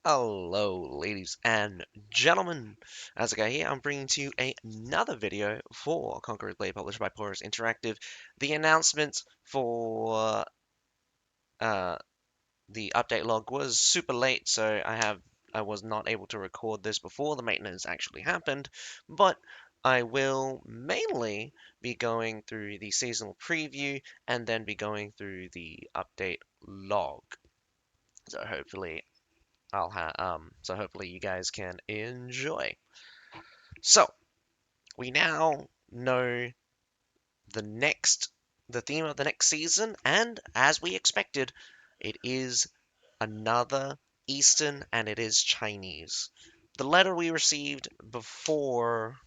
Hello, ladies and gentlemen. As a guy here, I'm bringing to you another video for Conqueror Blade, published by Porus Interactive. The announcement for uh, the update log was super late, so I was not able to record this before the maintenance actually happened, but I will mainly be going through the seasonal preview and then be going through the update log. So hopefully you guys can enjoy. So we now know the next the theme of the next season, and as we expected, it is another Eastern and it is Chinese. The letter we received before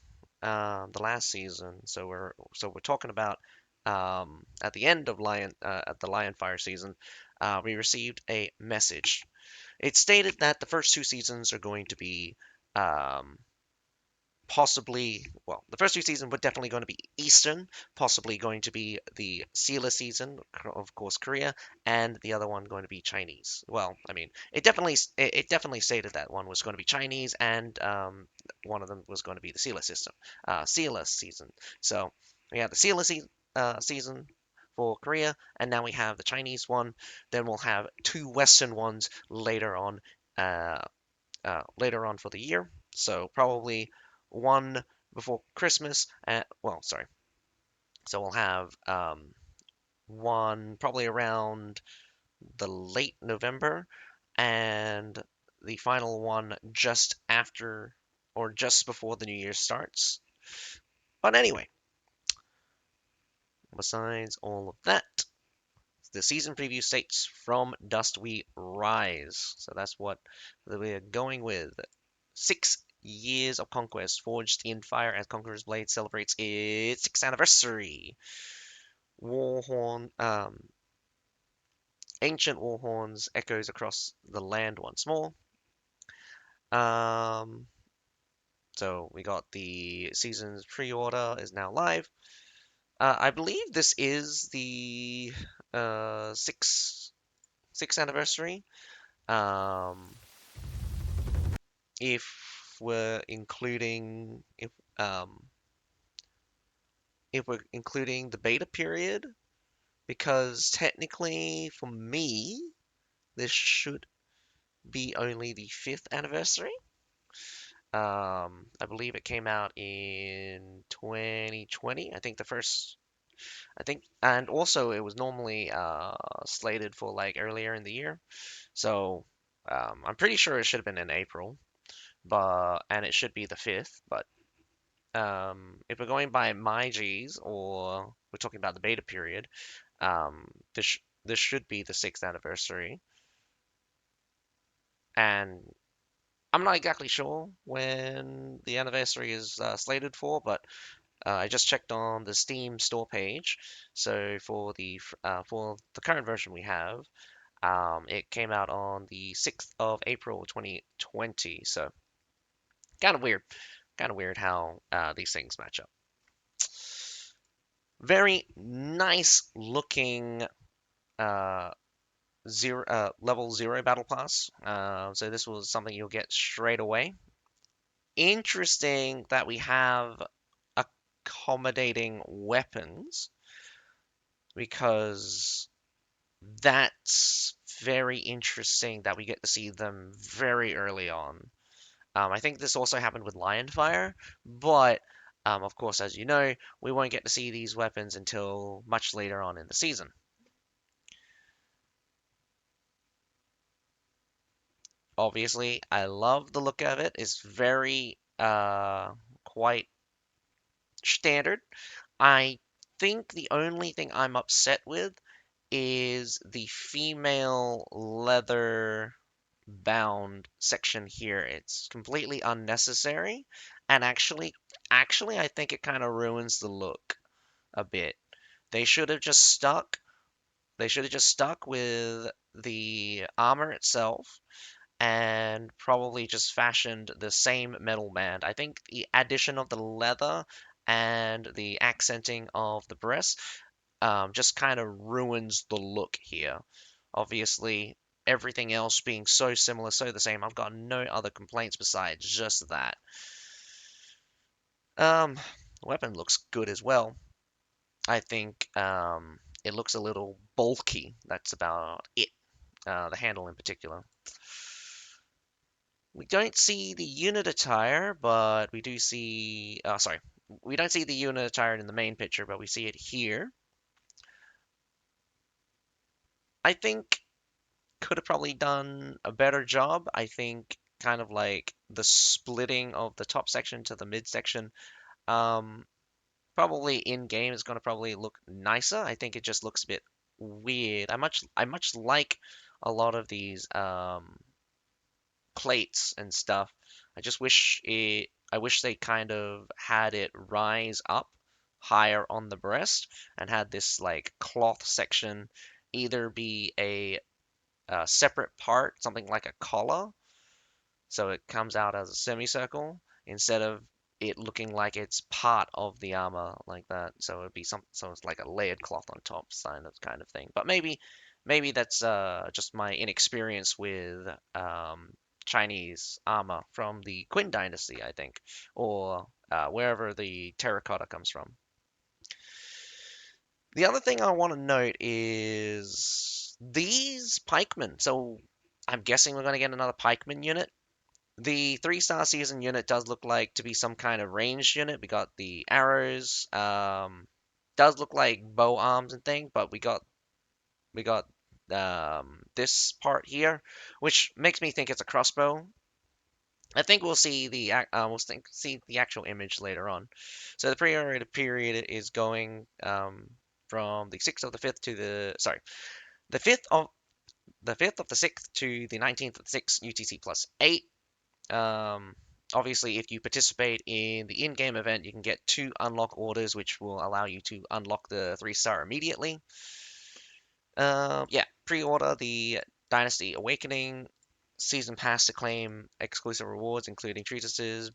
the last season, so we're talking about at the end of at the Lionfire season, we received a message. It stated that the first two seasons are going to be um, possibly, well, the first two seasons were definitely going to be Eastern, possibly going to be the Sealer season, of course, Korea, and the other one going to be Chinese. Well, I mean, it definitely stated that one was going to be Chinese, and one of them was going to be the Sealer season. So we had the season for Korea, and now we have the Chinese one. Then we'll have two Western ones uh, later on for the year. So probably one before Christmas. Well, sorry. So we'll have one probably around the late November, and the final one just after or just before the New Year starts. But anyway, besides all of that, the season preview states from dust we rise. So that's what we're going with. 6 years of conquest forged in fire as Conqueror's Blade celebrates its 6th anniversary. Warhorn, ancient war horns echoes across the land once more. Um, so we got the season's pre-order is now live. I believe this is the sixth anniversary. Um, if we're including if we're including the beta period, because technically for me this should be only the fifth anniversary. I believe it came out in 2020. I think, and also it was normally slated for like earlier in the year. So I'm pretty sure it should have been in April, and it should be the fifth. But if we're going by my G's or we're talking about the beta period, this should be the sixth anniversary, and I'm not exactly sure when the anniversary is slated for, but I just checked on the Steam store page. So for the current version we have, it came out on the 6th of April 2020. So kind of weird, kind of weird how these things match up. Very nice looking uh, level 0 battle pass. So this was something you'll get straight away. Interesting that we have accommodating weapons, because that's very interesting that we get to see them very early on. I think this also happened with Lionfire, but of course, as you know, we won't get to see these weapons until much later on in the season. Obviously, I love the look of it. It's very quite standard. I think the only thing I'm upset with is the female leather bound section here. It's completely unnecessary, and actually I think it kind of ruins the look a bit. They should have just stuck they should have just stuck with the armor itself and probably just fashioned the same metal band. I think the addition of the leather and the accenting of the breast just kind of ruins the look here. Obviously, everything else being so similar, so the same. I've got no other complaints besides just that. Um, Weapon looks good as well. I think it looks a little bulky. That's about it. The handle in particular. We don't see the unit attire, but we do see. Sorry, we don't see the unit attire in the main picture, but we see it here. I think could have probably done a better job. I think kind of like the splitting of the top section to the mid section. Um, Probably in game is going to probably look nicer. I think it just looks a bit weird. I much like a lot of these plates and stuff. I wish they kind of had it rise up higher on the breast and had this like cloth section either be a separate part, something like a collar, so it comes out as a semicircle instead of it looking like it's part of the armor like that. So it'd be so it's like a layered cloth on top, kind of thing. But maybe that's just my inexperience with Chinese armor from the Qin Dynasty, I think, or wherever the terracotta comes from. The other thing I want to note is these pikemen. So I'm guessing we're going to get another pikeman unit. The 3-star season unit does look like to be some kind of ranged unit. We got the arrows. Does look like bow arms and thing, but we got this part here, which makes me think it's a crossbow. I think we'll see see the actual image later on. So the pre-order period is going from the 6th of the 5th to the 5th of the 6th to the 19th of the 6th UTC plus 8. Um, Obviously, if you participate in the in-game event, you can get 2 unlock orders, which will allow you to unlock the 3-star immediately. Yeah, pre-order the Dynasty Awakening Season Pass to claim exclusive rewards, including treatises,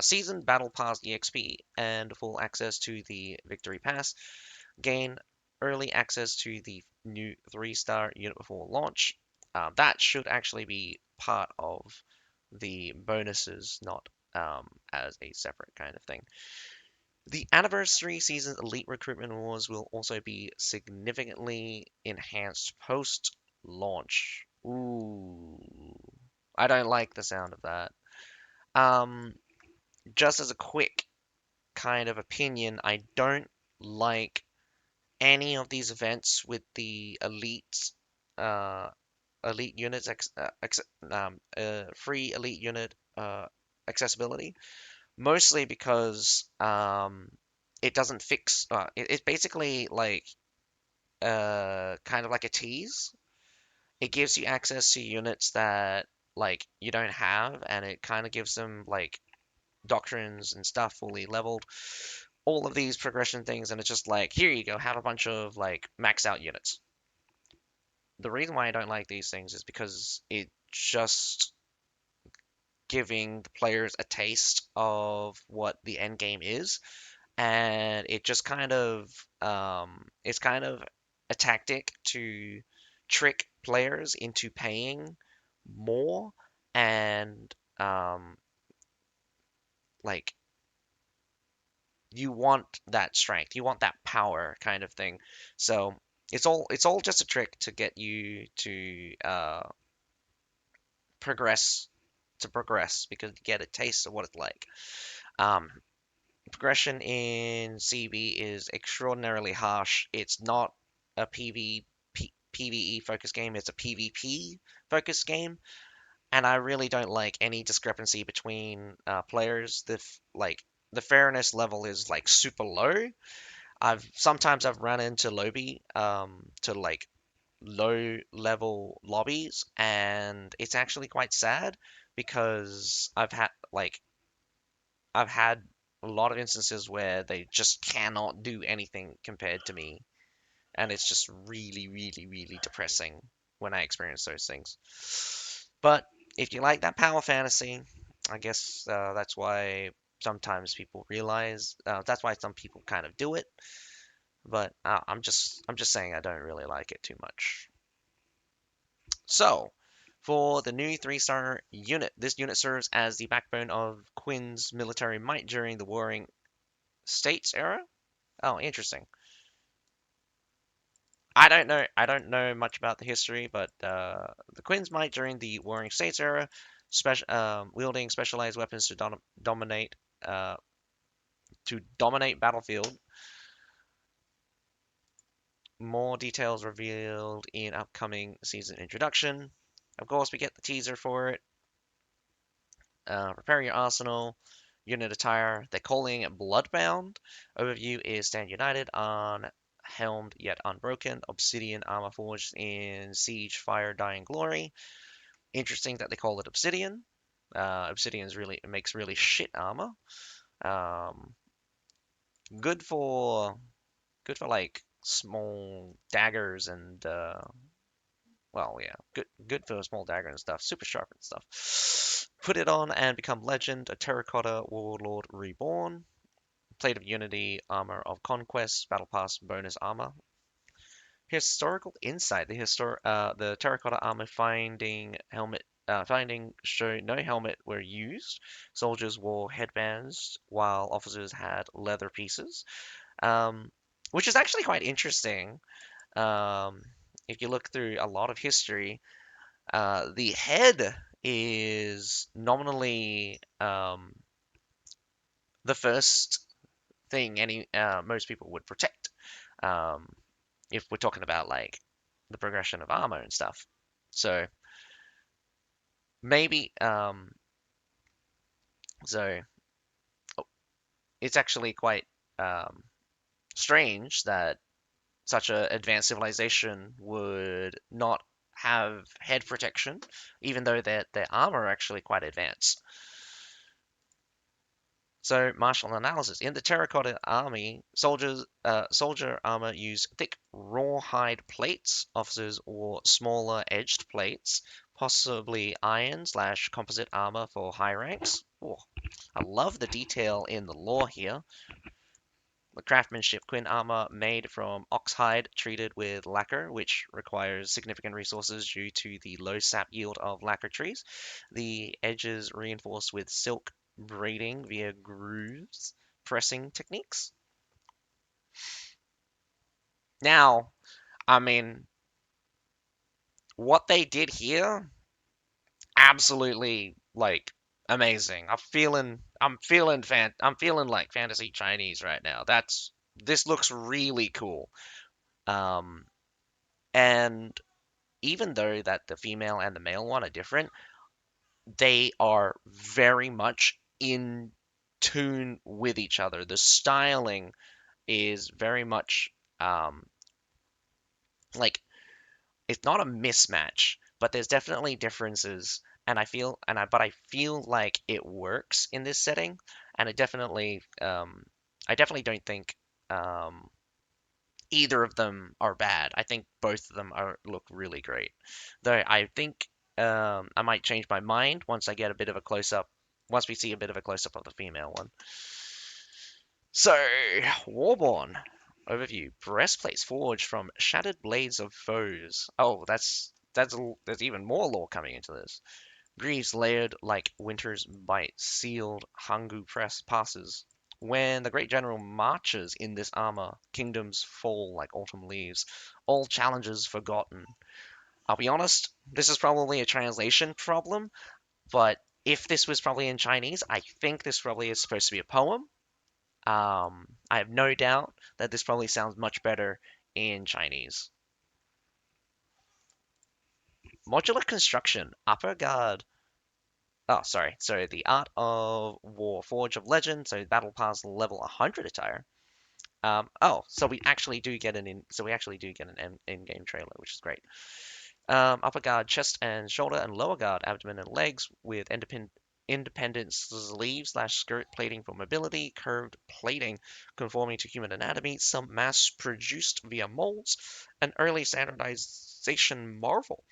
Season Battle Pass EXP, and full access to the Victory Pass. Gain early access to the new 3-star unit before launch. That should actually be part of the bonuses, not as a separate kind of thing. The anniversary season's elite recruitment awards will also be significantly enhanced post launch. Ooh, I don't like the sound of that. Um, just as a quick kind of opinion, I don't like any of these events with the uh, elite units, free elite unit accessibility. Mostly because it doesn't fix. It's basically like kind of like a tease. It gives you access to units that like you don't have, and it kind of gives them like doctrines and stuff fully leveled. All of these progression things, and it's just like here you go, have a bunch of like max out units. The reason why I don't like these things is because it just giving the players a taste of what the end game is, and it just kind of it's kind of a tactic to trick players into paying more and like you want that strength, you want that power kind of thing. So it's all just a trick to get you to progress progress because you get a taste of what it's like. Um, Progression in CB is extraordinarily harsh. It's not a PvE focused game, it's a PvP focused game, and I really don't like any discrepancy between players. The fairness level is like super low. I've run into to like low level lobbies, and it's actually quite sad because I've had a lot of instances where they just cannot do anything compared to me, and it's just really, really, really depressing when I experience those things. But if you like that power fantasy, I guess that's why sometimes people realize that's why some people kind of do it. But I'm just saying I don't really like it too much. So, for the new 3-star unit, this unit serves as the backbone of Quinn's military might during the Warring States era. Oh, interesting. I don't know much about the history, but the Quinns might during the Warring States era, wielding specialized weapons to uh, dominate battlefield. More details revealed in upcoming season introduction. Of course, we get the teaser for it. Prepare your arsenal. Unit attire. They're calling it Bloodbound. Overview is stand united on helmed yet unbroken. Obsidian armor forged in siege, fire, dying glory. Interesting that they call it obsidian. Obsidian really makes really shit armor. Um, good for like small daggers and well, yeah, good for small dagger and stuff. Super sharp and stuff. Put it on and become legend. A terracotta warlord reborn. Plate of Unity, armor of conquest, battle pass bonus armor. Historical insight. The terracotta armor finding show no helmet were used. Soldiers wore headbands while officers had leather pieces, um, which is actually quite interesting. Um, if you look through a lot of history, the head is nominally the first thing any most people would protect. Um, if we're talking about like the progression of armor and stuff. So maybe so it's actually quite um, strange that such a advanced civilization would not have head protection, even though their armor are actually quite advanced. So, martial analysis. In the Terracotta Army, soldier armor use thick rawhide plates. Officers wore smaller edged plates, possibly iron/composite armor for high ranks. Oh, I love the detail in the lore here. The craftsmanship Quinn armor made from oxhide treated with lacquer, which requires significant resources due to the low sap yield of lacquer trees. The edges reinforced with silk braiding via grooves pressing techniques. Now, I mean, what they did here, absolutely like amazing. I'm feeling like fantasy Chinese right now. This looks really cool. Um, and even though that the female and the male one are different, they are very much in tune with each other. The styling is very much um, like it's not a mismatch, but there's definitely differences. But I feel like it works in this setting, and I definitely don't think um, either of them are bad. I think both of them are look really great. Though I think I might change my mind once I get a bit of a close up. Once we see a bit of a close up of the female one. So, Warborn overview: breastplates forged from shattered blades of foes. Oh, there's even more lore coming into this. Greaves layered like winter's bite, sealed Hangu press passes. When the great general marches in this armor, kingdoms fall like autumn leaves, all challenges forgotten. I'll be honest, this is probably a translation problem, but if this was probably in Chinese, I think this probably is supposed to be a poem. I have no doubt that this probably sounds much better in Chinese. Modular construction, upper guard. Oh, sorry. So the Art of War, Forge of Legend. So Battle Pass level 100 attire. So we actually do get an in-game trailer, which is great. Upper guard, chest and shoulder, and lower guard, abdomen and legs, with independent sleeve/skirt plating for mobility, curved plating conforming to human anatomy, some mass-produced via molds, an early standardization marvel.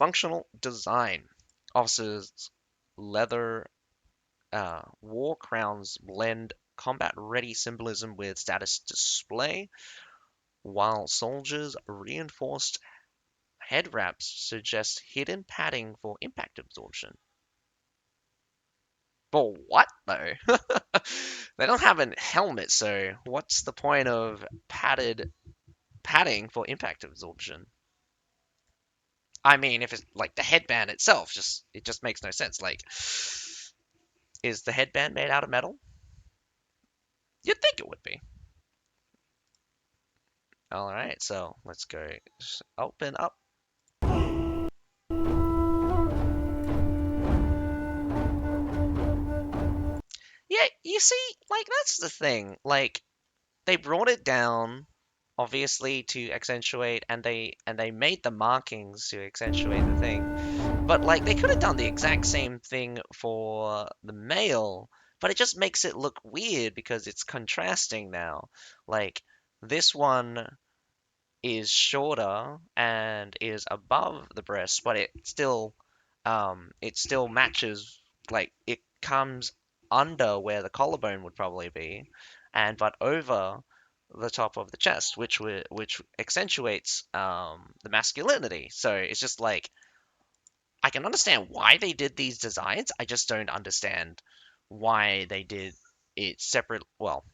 Functional design. Officers' leather war crowns blend combat-ready symbolism with status display, while soldiers' reinforced head wraps suggest hidden padding for impact absorption. But what though? They don't have a helmet, so what's the point of padding for impact absorption? I mean, if it's like the headband itself, it just makes no sense. Like, is the headband made out of metal? You'd think it would be. All right, so let's go open up. Yeah, you see, like that's the thing. Like they brought it down obviously to accentuate and they made the markings to accentuate the thing. But like they could have done the exact same thing for the male, but it just makes it look weird because it's contrasting now. Like this one is shorter and is above the breast, but it still matches, like it comes under where the collarbone would probably be, and but over the top of the chest, which accentuates the masculinity. So it's just like I can understand why they did these designs. I just don't understand why they did it separate. Well,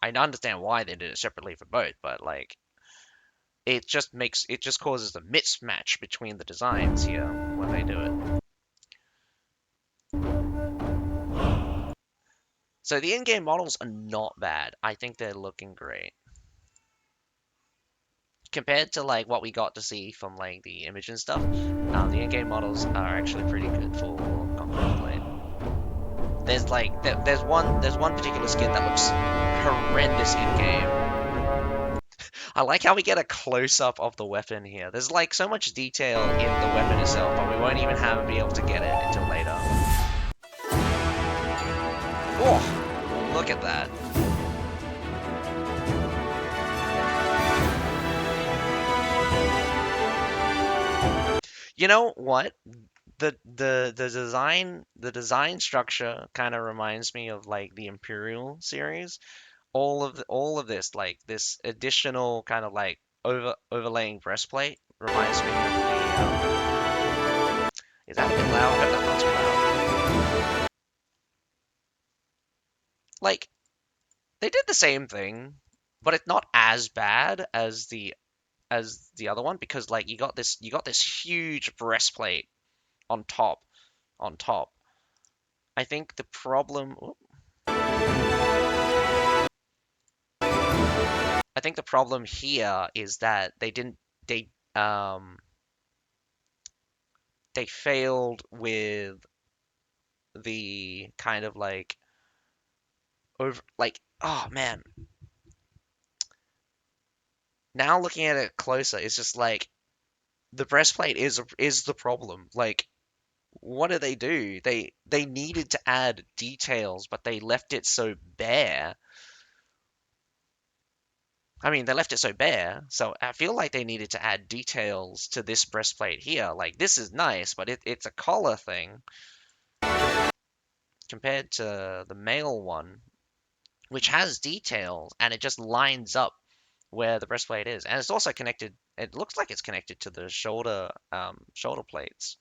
I understand why they did it separately for both, but like it just causes a mismatch between the designs here when they do it. So the in-game models are not bad. I think they're looking great compared to like what we got to see from like the image and stuff. The in-game models are actually pretty good for Conqueror Blade. There's one particular skin that looks horrendous in game. I like how we get a close-up of the weapon here. There's like so much detail in the weapon itself, but we won't even be able to get it until later. Oh, look at that. You know what? The design structure kind of reminds me of like the Imperial series. All of this, like this additional kind of like overlaying breastplate reminds me of is that a bit loud? I hope that's not too loud. Like they did the same thing, but it's not as bad as the other one because like you got this huge breastplate on top. I think the problem I think the problem here is that they um they failed with the kind of like over like oh man, now looking at it closer it's just like the breastplate is the problem. Like what do they do? They needed to add details but they left it so bare. I mean, they left it so bare, so I feel like they needed to add details to this breastplate here. Like, this is nice, but it's a collar thing compared to the male one, which has details, and it just lines up where the breastplate is. And it's also connected, it looks like it's connected to the shoulder plates.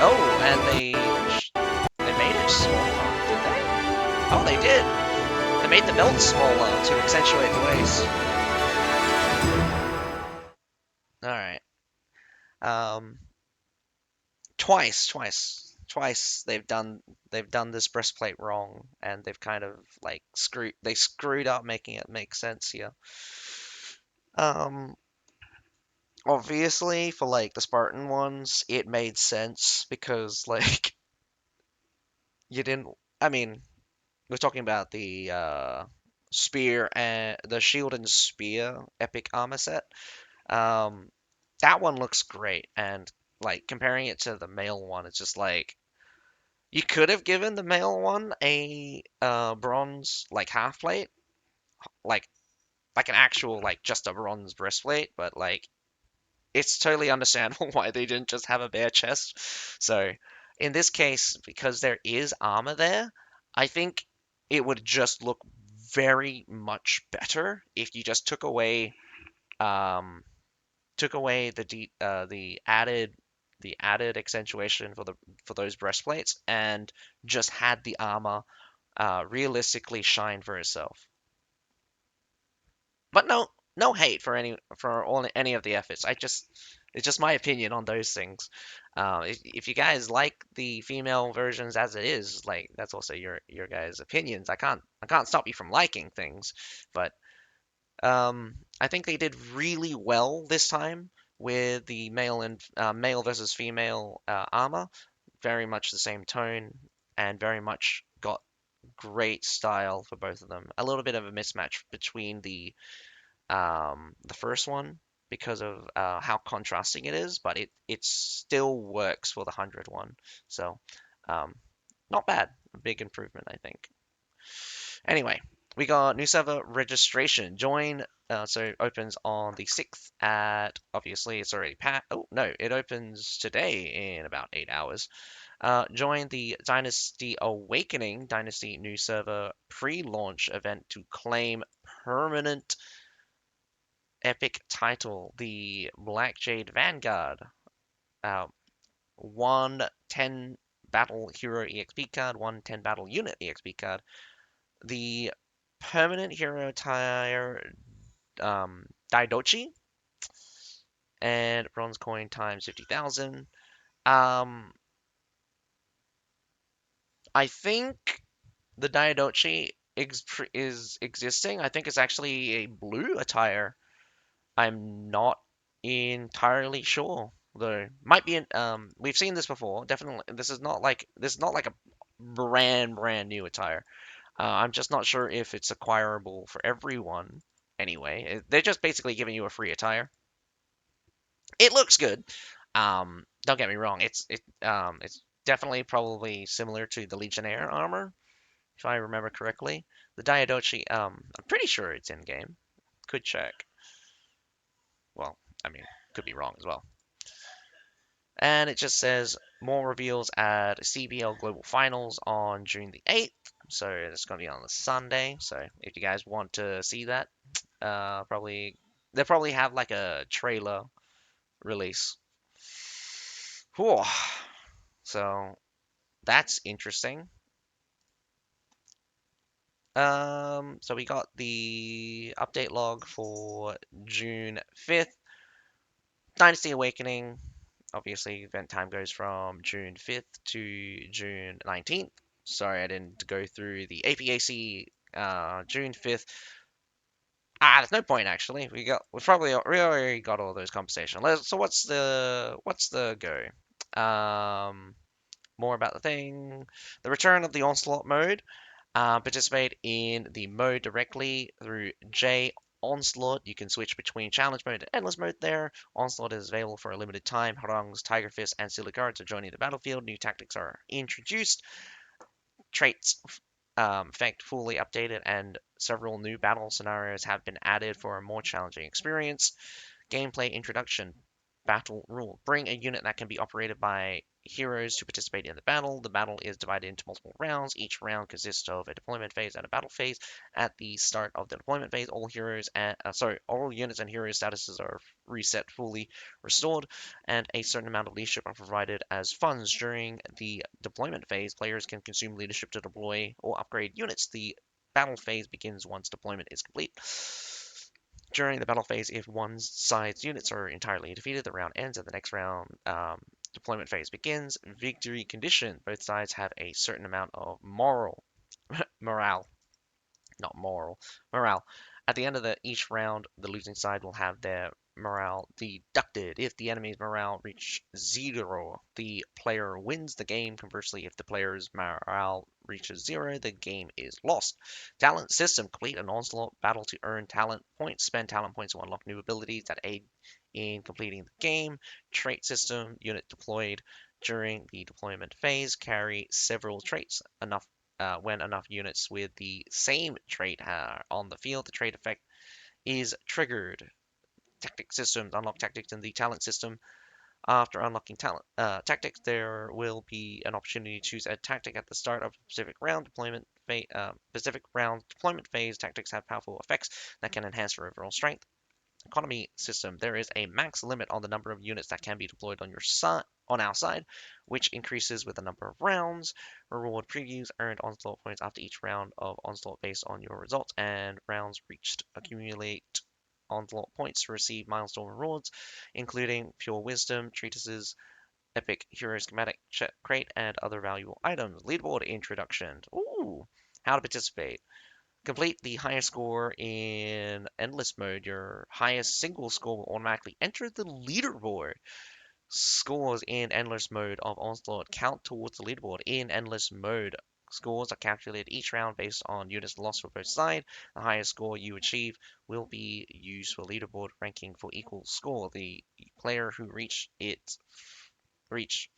Oh, and they made it smaller, did they? Oh, they did. They made the belt smaller to accentuate the waist. All right. Um, twice they've done this breastplate wrong, and they've kind of like screwed up making it make sense here. Um, Obviously for like the Spartan ones, it made sense because like you didn't. I mean, we're talking about the spear and the shield and spear epic armor set. Um, that one looks great, and like comparing it to the male one, it's just like you could have given the male one a bronze like half plate, like an actual like just a bronze breastplate, but like it's totally understandable why they didn't just have a bare chest. So in this case, because there is armor there, I think it would just look very much better if you just um, took away the added accentuation for those breastplates and just had the armor realistically shine for itself. But no hate for any of the efforts. It's just my opinion on those things. If you guys like the female versions as it is, like that's also your guys' opinions. I can't stop you from liking things, but I think they did really well this time with the male versus female armor. Very much the same tone, and very much got great style for both of them. A little bit of a mismatch between the first one because of how contrasting it is, but it still works for the 100 one. So um, not bad. A big improvement, I think. Anyway, we got new server registration. Join. So it opens on the 6th at, obviously it's already pat. Oh no, it opens today in about 8 hours. Join the Dynasty Awakening Dynasty new server pre-launch event to claim permanent epic title, the Black Jade Vanguard. Uh, one 10 battle hero EXP card, one 10 battle unit EXP card. The permanent hero tire Daidochi and bronze coin times 50,000. Um, I think the Daidochi is existing. I think it's actually a blue attire. I'm not entirely sure though. Might be we've seen this before. Definitely this is not like a brand new attire. I'm just not sure if it's acquirable for everyone. Anyway, they're just basically giving you a free attire. It looks good. Don't get me wrong. It's definitely probably similar to the Legionnaire armor, if I remember correctly. The Daidochi, I'm pretty sure it's in game. Could check. Well, I mean, could be wrong as well. And it just says more reveals at CBL Global Finals on June the 8th. So it's going to be on the Sunday. So if you guys want to see that, probably they'll probably have like a trailer release. Whew. So that's interesting. So we got the update log for June 5th. Dynasty Awakening. Obviously, event time goes from June 5th to June 19th. Sorry, I didn't go through the APAC June 5th. There's no point actually. We already got all those conversations. So what's the go? More about the thing. The return of the Onslaught mode. Participate in the mode directly through J Onslaught. You can switch between challenge mode and endless mode there. Onslaught is available for a limited time. Harangs, Tiger Fist, and Silly Guards are joining the battlefield. New tactics are introduced. Traits effect fully updated, and several new battle scenarios have been added for a more challenging experience. Gameplay introduction. Battle rule. Bring a unit that can be operated by heroes to participate in the battle. The battle is divided into multiple rounds. Each round consists of a deployment phase and a battle phase. At the start of the deployment phase, all units and hero statuses are reset, fully restored, and a certain amount of leadership are provided as funds. During the deployment phase, players can consume leadership to deploy or upgrade units. The battle phase begins once deployment is complete. During the battle phase, if one side's units are entirely defeated, the round ends and the next round deployment phase begins. Victory condition. Both sides have a certain amount of morale, not moral, morale. At the end of each round, the losing side will have their morale deducted. If the enemy's morale reach 0, the player wins the game. Conversely, if the player's morale reaches 0, the game is lost. Talent system. Complete an onslaught battle to earn talent points. Spend talent points to unlock new abilities that aid in completing the game. Trait system. Unit deployed during the deployment phase carry several traits. When enough units with the same trait are on the field, the trait effect is triggered. Tactic systems. Unlock tactics in the talent system. After unlocking talent tactics, there will be an opportunity to choose a tactic at the start of a specific round deployment phase. Tactics have powerful effects that can enhance your overall strength. Economy system, there is a max limit on the number of units that can be deployed on our side, which increases with the number of rounds. Reward previews, earned Onslaught points after each round of Onslaught based on your results and rounds reached. Accumulate Onslaught points to receive milestone rewards, including Pure Wisdom, Treatises, Epic Hero Schematic Crate, and other valuable items. Leaderboard introduction. Ooh, how to participate. Complete the highest score in Endless Mode. Your highest single score will automatically enter the leaderboard. Scores in Endless Mode of Onslaught count towards the leaderboard. In Endless Mode, scores are calculated each round based on units lost for both sides. The highest score you achieve will be used for leaderboard ranking for equal score. The player who reached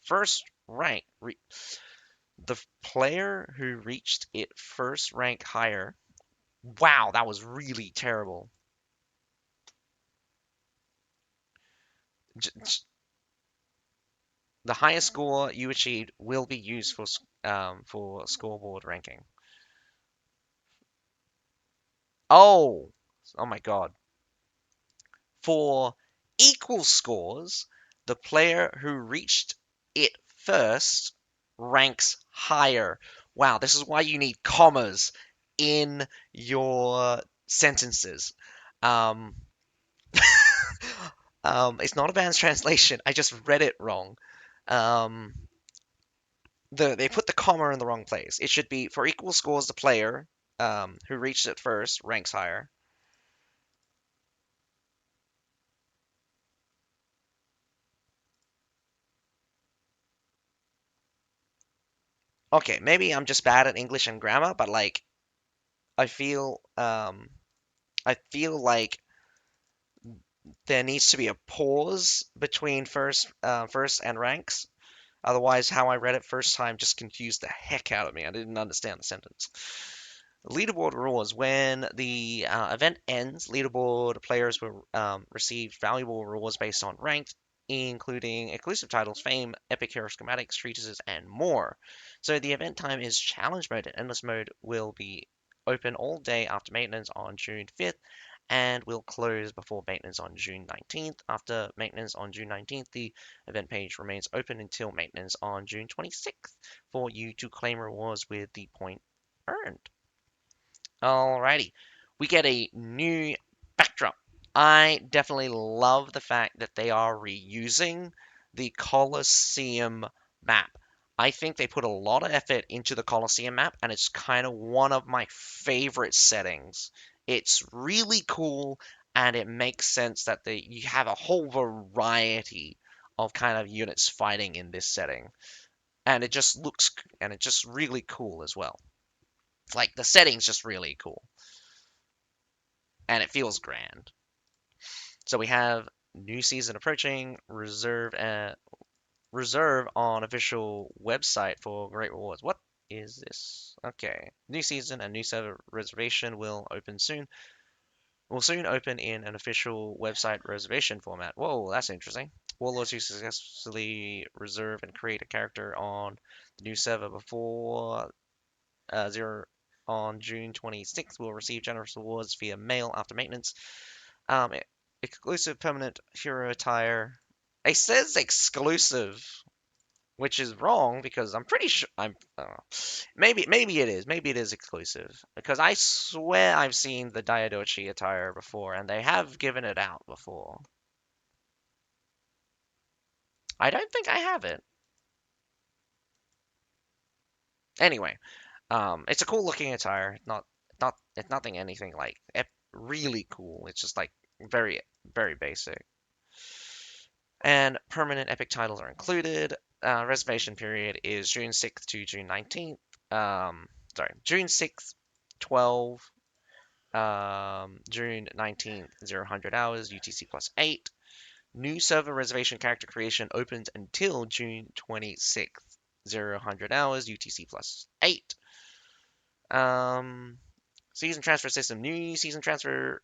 first rank. The player who reached it first rank higher. Wow, that was really terrible. The highest score you achieved will be used for scoreboard ranking. Oh, oh my God. For equal scores, the player who reached it first ranks higher. Wow, this is why you need commas in your sentences. Um, it's not a bad translation. I just read it wrong. Um, they put the comma in the wrong place. It should be for equal scores, the player who reached it first ranks higher. Okay, maybe I'm just bad at English and grammar, but like I feel um I feel like there needs to be a pause between first and ranks. Otherwise, how I read it first time just confused the heck out of me. I didn't understand the sentence. Leaderboard rewards. When the event ends, leaderboard players will receive valuable rewards based on rank, including exclusive titles, fame, epic hero schematics, treatises, and more. So the event time is challenge mode, and endless mode will be open all day after maintenance on June 5th and will close before maintenance on June 19th. After maintenance on June 19th, the event page remains open until maintenance on June 26th for you to claim rewards with the point earned. Alrighty. We get a new backdrop. I definitely love the fact that they are reusing the Colosseum map. I think they put a lot of effort into the Colosseum map, and it's kind of one of my favorite settings. It's really cool, and it makes sense that you have a whole variety of kind of units fighting in this setting, and it's just really cool as well. Like the setting's just really cool and it feels grand. So we have new season approaching. Reserve on official website for great rewards. What is this? Okay, new season and new server reservation will soon open in an official website reservation format. Whoa, that's interesting. Warlords who successfully reserve and create a character on the new server before zero on June 26th will receive generous rewards via mail after maintenance. Um, exclusive permanent hero attire. It says exclusive, which is wrong because I'm pretty sure maybe it is. Maybe it is exclusive because I swear I've seen the Diadochi attire before and they have given it out before. I don't think I have it. Anyway, it's a cool looking attire. It's nothing anything like really cool. It's just like very basic. And permanent epic titles are included. Reservation period is June 6th to June 19th. June 6th, 12, June 19th, 0 hours, UTC plus 8. New server reservation character creation opens until June 26th, 0 hours, UTC plus 8. Um, Season transfer system. New season transfer.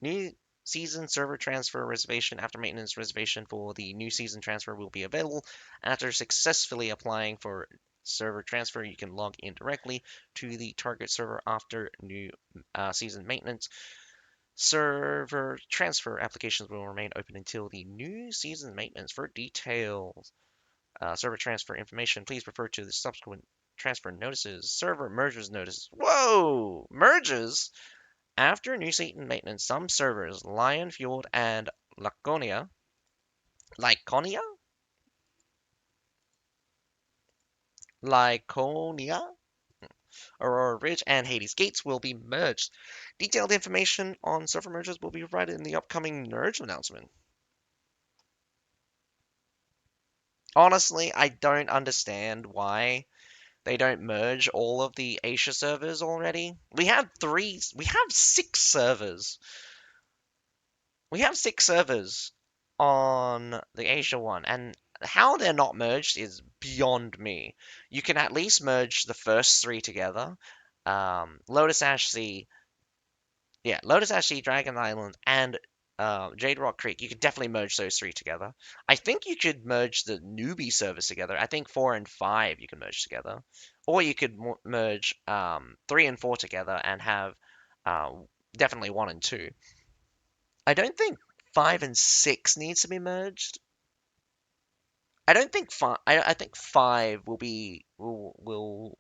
New season server transfer reservation after maintenance reservation for the new season transfer will be available. After successfully applying for server transfer, you can log in directly to the target server after new season maintenance. Server transfer applications will remain open until the new season maintenance. For details, server transfer information, please refer to the subsequent transfer notices. Server mergers notice. Whoa! Merges? After new season maintenance, some servers, Lionfield and Laconia, Lyconia? Lyconia? Aurora Ridge and Hades Gates will be merged. Detailed information on server mergers will be provided in the upcoming merge announcement. Honestly, I don't understand why they don't merge all of the Asia servers already. We have six servers. We have six servers on the Asia one, and how they're not merged is beyond me. You can at least merge the first three together. Lotus Ash Sea, yeah, Lotus Ash Sea, Dragon Island, and Jade Rock Creek. You could definitely merge those three together. I think you could merge the newbie servers together. I think 4 and 5 you can merge together, or you could merge 3 and 4 together and have uh, definitely 1 and 2. I don't think 5 and 6 needs to be merged. I don't think five. I think 5 will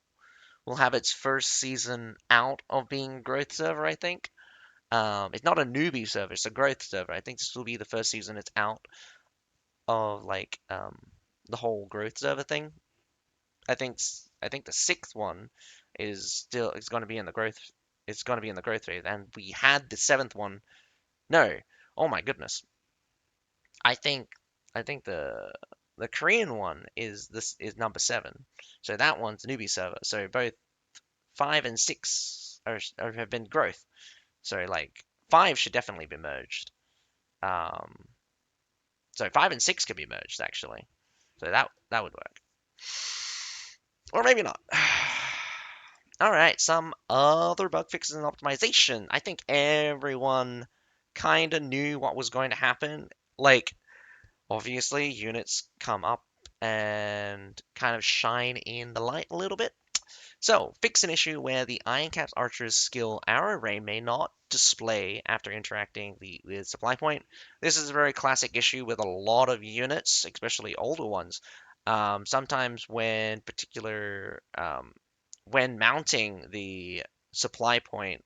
have its first season out of being a growth server. I think. It's not a newbie server, it's a growth server. I think this will be the first season it's out of like the whole growth server thing. I think the sixth one is going to be in the growth. It's going to be in the growth phase, and we had the seventh one. No, oh my goodness. I think I think the Korean one is number 7. So that one's newbie server. So both 5 and 6 have been growth. So like 5 should definitely be merged. Um, so 5 and 6 could be merged actually. So that would work. Or maybe not. All right, some other bug fixes and optimization. I think everyone kind of knew what was going to happen. Like, obviously, units come up and kind of shine in the light a little bit. So, fix an issue where the Iron Cap's Archer's skill arrow ray may not display after interacting with supply point. This is a very classic issue with a lot of units, especially older ones. Sometimes when mounting the supply point,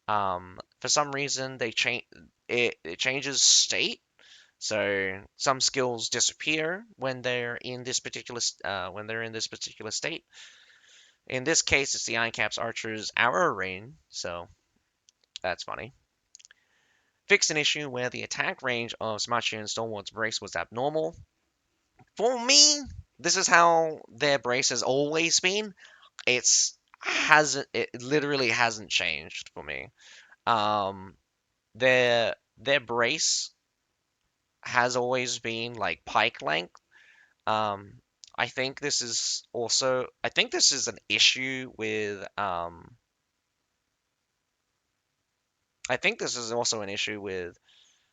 for some reason it changes state. So some skills disappear when they're in this particular state. In this case, it's the Iron Cap's Archer's arrow rain, so that's funny. Fixed an issue where the attack range of Smachi and Stalwart's brace was abnormal. For me, this is how their brace has always been. It literally hasn't changed for me. Um, their brace has always been like pike length. Um, I think this is an issue with I think this is also an issue with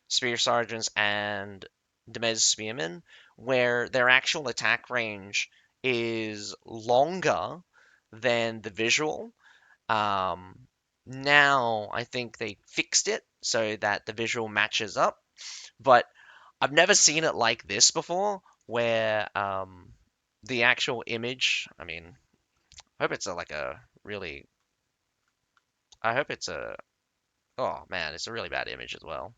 Spear Sergeants and Demez Spearmen, where their actual attack range is longer than the visual. Um, Now I think they fixed it so that the visual matches up, but I've never seen it like this before, where the actual image. I mean, I hope it's a, like a really. I hope it's a. Oh man, it's a really bad image as well.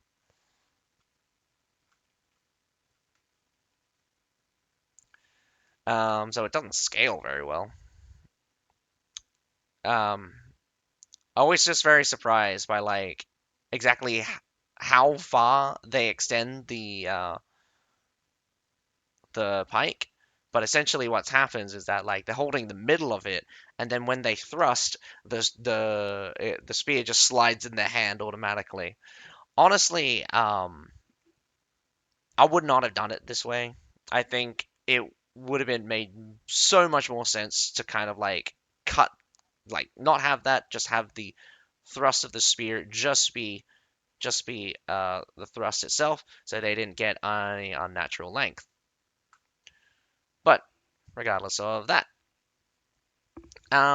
So it doesn't scale very well. Um, Always just very surprised by like exactly how far they extend the pike. But essentially, what happens is that like they're holding the middle of it, and then when they thrust, the spear just slides in their hand automatically. Honestly, I would not have done it this way. I think it would have been made so much more sense to kind of like cut, like not have that, just have the thrust of the spear just be just be the thrust itself, so they didn't get any unnatural length. But regardless of that,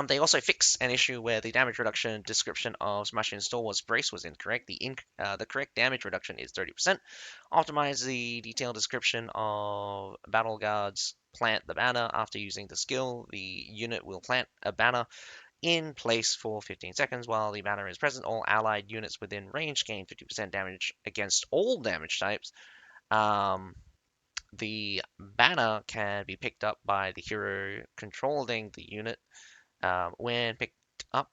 they also fixed an issue where the damage reduction description of Smashing Stalwart's brace was incorrect. The correct damage reduction is 30%. Optimize the detailed description of Battle Guards plant the banner. After using the skill, the unit will plant a banner in place for 15 seconds. While the banner is present, all allied units within range gain 50% damage against all damage types. The banner can be picked up by the hero controlling the unit. When picked up,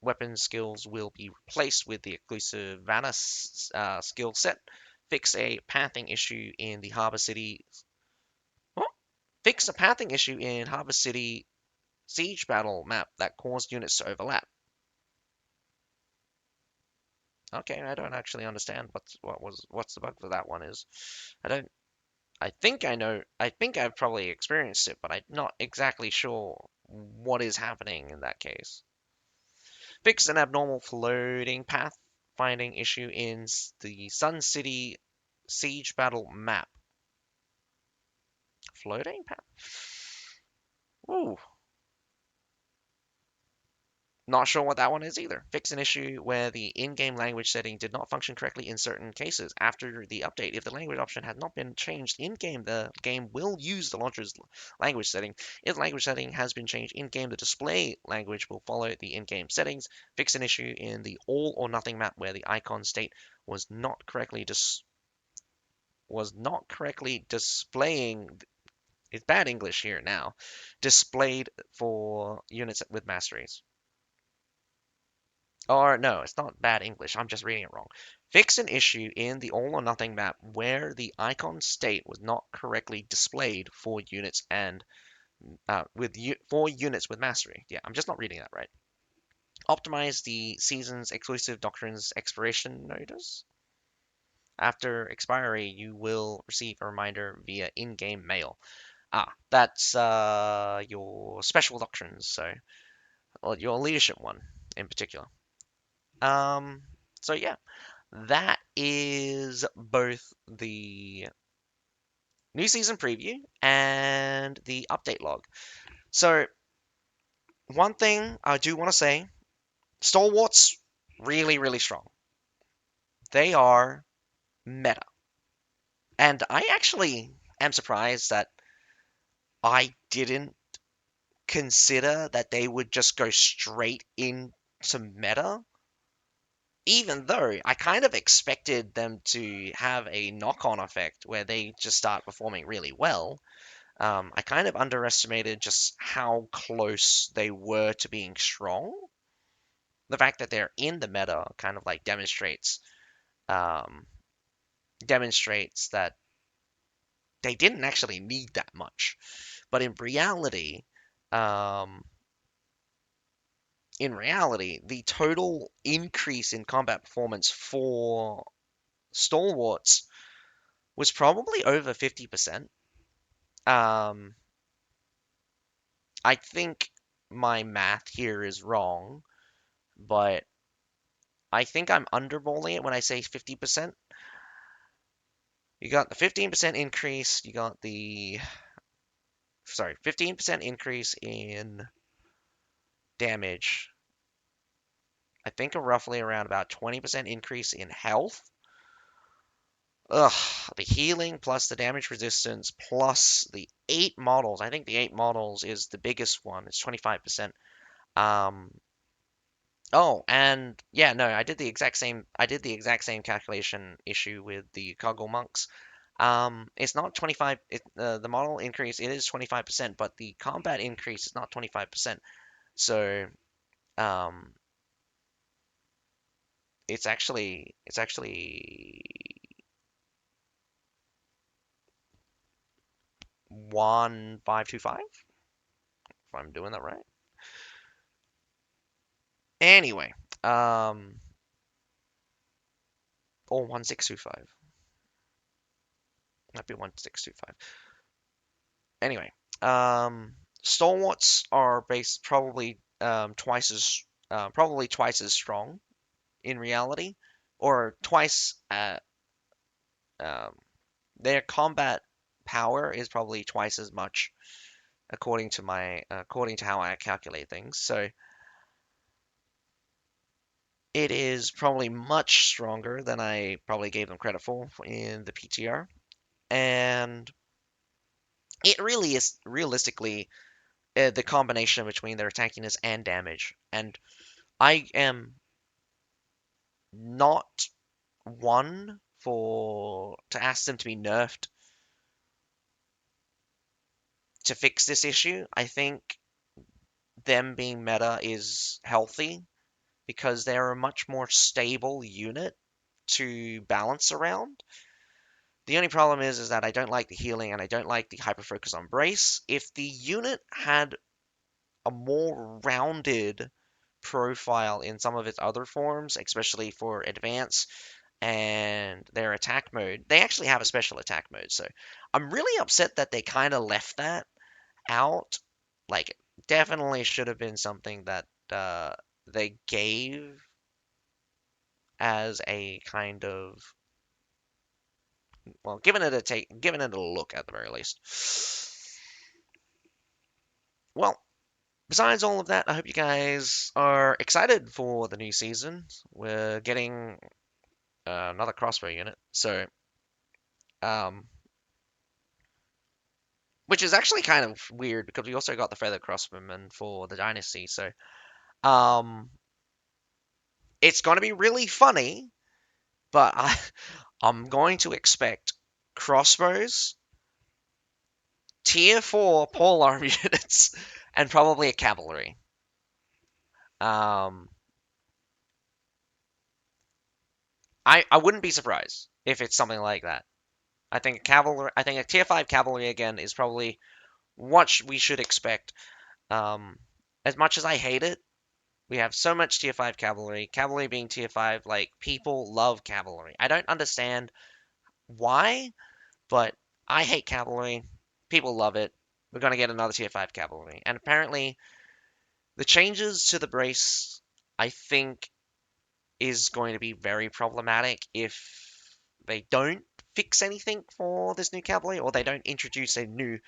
weapon skills will be replaced with the exclusive banner skill set. Fix a pathing issue in the Harbor City. What? Fix a pathing issue in Harbor City siege battle map that caused units to overlap. Okay, I don't actually understand what's the bug for that one is. I don't. I think I know. I think I've probably experienced it, but I'm not exactly sure what is happening in that case. Fix an abnormal floating path finding issue in the Sun City siege battle map. Floating path? Ooh, not sure what that one is either. Fix an issue where the in-game language setting did not function correctly in certain cases. After the update, if the language option had not been changed in-game, the game will use the launcher's language setting. If the language setting has been changed in-game, the display language will follow the in-game settings. Fix an issue in the all or nothing map where the icon state was not correctly displaying. It's bad English here now. Displayed for units with masteries. Or no, it's not bad English. I'm just reading it wrong. Fix an issue in the all or nothing map where the icon state was not correctly displayed for units and for units with mastery. Yeah, I'm just not reading that right. Optimize the season's exclusive doctrines expiration notice. After expiry, you will receive a reminder via in-game mail. That's your special doctrines, so or your leadership one in particular. Um, so yeah, that is both the new season preview and the update log. So, one thing I do want to say, Stalwarts really, really strong. They are meta. And I actually am surprised that I didn't consider that they would just go straight into meta, even though I kind of expected them to have a knock-on effect where they just start performing really well. I kind of underestimated just how close they were to being strong. The fact that they're in the meta kind of like um, demonstrates that they didn't actually need that much. But um, in reality, the total increase in combat performance for Stalwarts was probably over 50%. Um, I think my math here is wrong, but I think I'm underballing it when I say 50%. You got the 15% increase, you got the, sorry, 15% increase in damage. I think roughly around about 20% increase in health. Ugh, the healing plus the damage resistance plus the 8 models. I think the 8 models is the biggest one. It's 25%. Um, oh, and yeah, no, I did the exact same. I did the exact same calculation issue with the Coggle monks. It's not 25. The model increase it is 25%, but the combat increase is not 25%. So, um, it's actually 1525 if I'm doing that right. Anyway, um, or 1625. Might be 1625. Anyway, stalwarts are based probably twice as strong in reality or twice um, their combat power is probably twice as much according to how I calculate things. So it is probably much stronger than I probably gave them credit for in the PTR. And it really is realistically the combination between their attackiness and damage. And I am not one for to ask them to be nerfed to fix this issue. I think them being meta is healthy because they're a much more stable unit to balance around. The only problem is that I don't like the healing and I don't like the hyper focus on brace. If the unit had a more rounded profile in some of its other forms, especially for advance and their attack mode, they actually have a special attack mode. So I'm really upset that they kind of left that out. Like, definitely should have been something that they gave as a kind of, well, giving it a look at the very least. Well, besides all of that, I hope you guys are excited for the new season. We're getting another crossbow unit, so um, which is actually kind of weird because we also got the feather crossbowman for the dynasty. So um, it's going to be really funny, but I'm going to expect crossbows, tier 4 polearm units, and probably a cavalry. Um, I wouldn't be surprised if it's something like that. I think a tier 5 cavalry again is probably what we should expect. Um, as much as I hate it, we have so much tier 5 cavalry. Cavalry being tier 5, like, people love cavalry. I don't understand why, but I hate cavalry. People love it. We're going to get another tier 5 cavalry. And apparently, the changes to the brace, I think, is going to be very problematic if they don't fix anything for this new cavalry or they don't introduce a new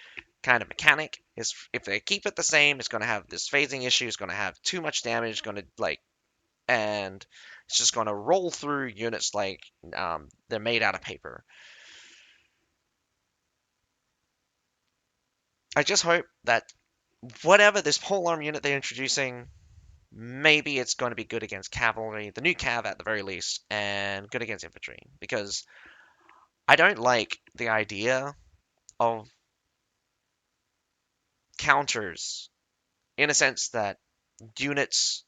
kind of mechanic. Is if they keep it the same, it's going to have this phasing issue. It's going to have too much damage. Going to and it's just going to roll through units like they're made out of paper. I just hope that whatever this polearm unit they're introducing, maybe it's going to be good against cavalry, the new cav at the very least, and good against infantry. Because I don't like the idea of counters in a sense that units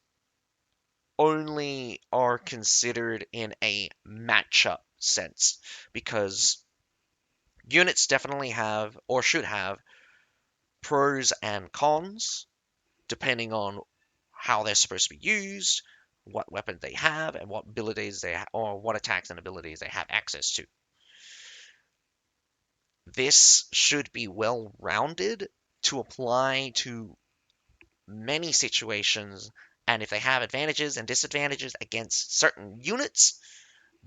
only are considered in a matchup sense. Because units definitely have, or should have, pros and cons, depending on how they're supposed to be used, what weapons they have, and what abilities or what attacks and abilities they have access to. This should be well rounded to apply to many situations, and if they have advantages and disadvantages against certain units,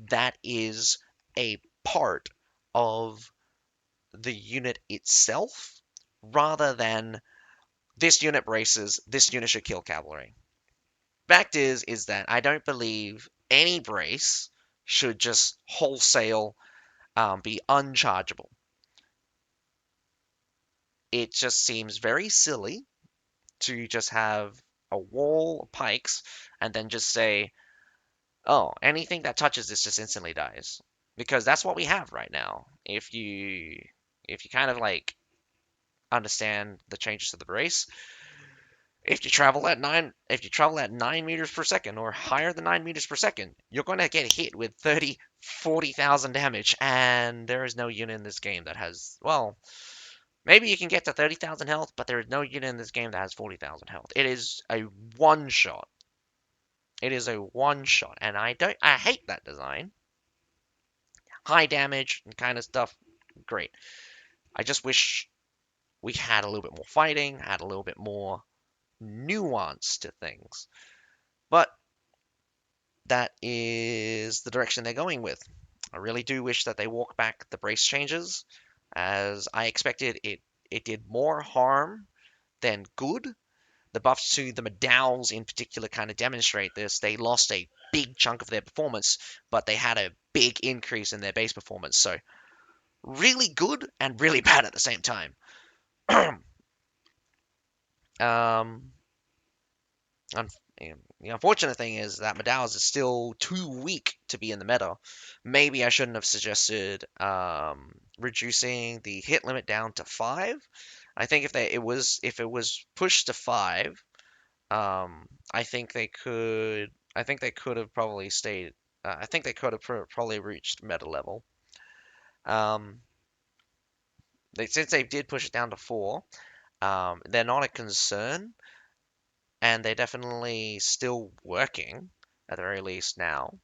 that is a part of the unit itself, rather than this unit braces, this unit should kill cavalry. Fact is that I don't believe any brace should just wholesale be unchargeable. It just seems very silly to just have a wall of pikes and then just say, oh, anything that touches this just instantly dies. Because that's what we have right now. If you kind of like understand the changes to the brace, if you travel at 9 meters per second or higher than 9 meters per second, you're going to get hit with 30, 40,000 damage, and there is no unit in this game that has, well, maybe you can get to 30,000 health, but there is no unit in this game that has 40,000 health. It is a one shot. It is a one shot, and I hate that design. High damage and kind of stuff, great. I just wish we had a little bit more fighting, had a little bit more nuance to things. But that is the direction they're going with. I really do wish that they walk back the brace changes, as I expected it did more harm than good. The buffs to the Medows in particular kind of demonstrate this. They lost a big chunk of their performance, but they had a big increase in their base performance. So really good and really bad at the same time. um, the unfortunate thing is that Medows is still too weak to be in the meta. Maybe I shouldn't have suggested reducing the hit limit down to 5. I think if it was pushed to 5, I think they could. I think they could have probably stayed. I think they could have probably reached meta level. Um, since they did push it down to 4, they're not a concern, and they're definitely still working at the very least now.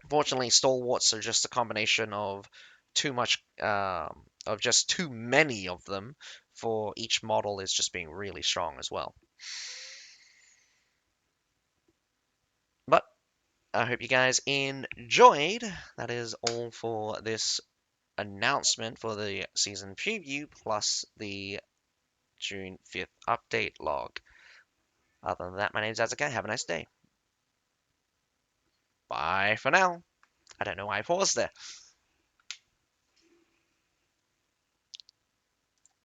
Fortunately, stalwarts are just a combination of too much, of just too many of them for each model is just being really strong as well. But I hope you guys enjoyed. That is all for this announcement for the season preview plus the June 5th update log. Other than that, my name's Azuka. Have a nice day. Bye for now. I don't know why I paused there.